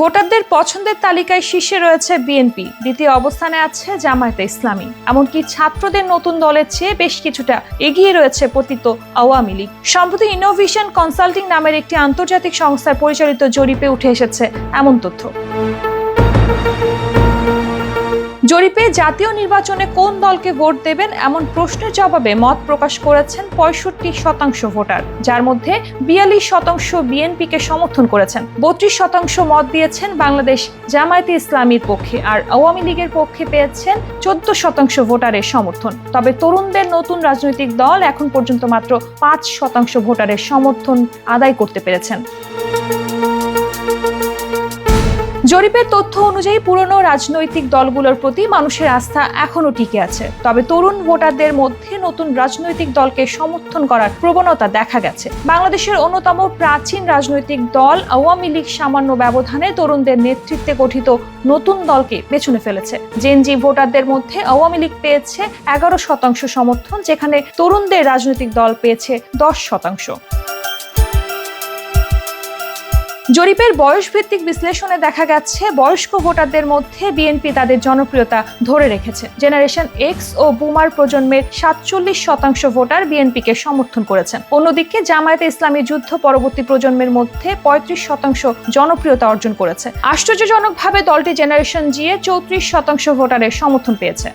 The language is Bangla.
ভোটারদের পছন্দের তালিকায় শীর্ষে রয়েছে বিএনপি, দ্বিতীয় অবস্থানে আছে জামায়াতে ইসলামী। এমনকি ছাত্রদের নতুন দলের চেয়ে বেশ কিছুটা এগিয়ে রয়েছে পতিত আওয়ামী লীগ। সম্প্রতি ইনোভেশন কনসাল্টিং নামের একটি আন্তর্জাতিক সংস্থার পরিচালিত জরিপে উঠে এসেছে এমন তথ্য। জরিপে জাতীয় নির্বাচনে কোন দলকে ভোট দেবেন এমন প্রশ্নের জবাবে মত প্রকাশ করেছেন 65% ভোটার, যার মধ্যে 42% বিএনপিকে সমর্থন করেছেন। 32% মত দিয়েছেন বাংলাদেশ জামায়াতে ইসলামীর পক্ষে, আর আওয়ামী লীগের পক্ষে পেয়েছেন 14% ভোটারের সমর্থন। তবে তরুণদের নতুন রাজনৈতিক দল এখন পর্যন্ত মাত্র 5% ভোটারের সমর্থন আদায় করতে পেরেছেন। জরিপের তথ্য অনুযায়ী পুরনো রাজনৈতিক দলগুলোর প্রতি মানুষের আস্থা এখনো টিকে আছে, তবে তরুণ ভোটারদের মধ্যে নতুন রাজনৈতিক দলকে সমর্থন করার প্রবণতা দেখা গেছে। বাংলাদেশের অন্যতম প্রাচীন রাজনৈতিক দল আওয়ামী লীগ সামান্য ব্যবধানে তরুণদের নেতৃত্বে গঠিত নতুন দলকে পেছনে ফেলেছে। জেনজি ভোটারদের মধ্যে আওয়ামী লীগ পেয়েছে 11% সমর্থন, যেখানে তরুণদের রাজনৈতিক দল পেয়েছে 10%। জরিপের বয়সভিত্তিক বিশ্লেষণে দেখা গেছে বয়স্ক ভোটারদের মধ্যে বিএনপি তাদের জনপ্রিয়তা ধরে রেখেছে। জেনারেশন এক্স ও বুমার প্রজন্মের 47% ভোটার বিএনপিকে সমর্থন করেছেন। অন্যদিকে জামায়াতে ইসলামী যুদ্ধ পরবর্তী প্রজন্মের মধ্যে 35% জনপ্রিয়তা অর্জন করেছে। আশ্চর্যজনকভাবে দলটি জেনারেশন জি এ 34% ভোটারের সমর্থন পেয়েছে।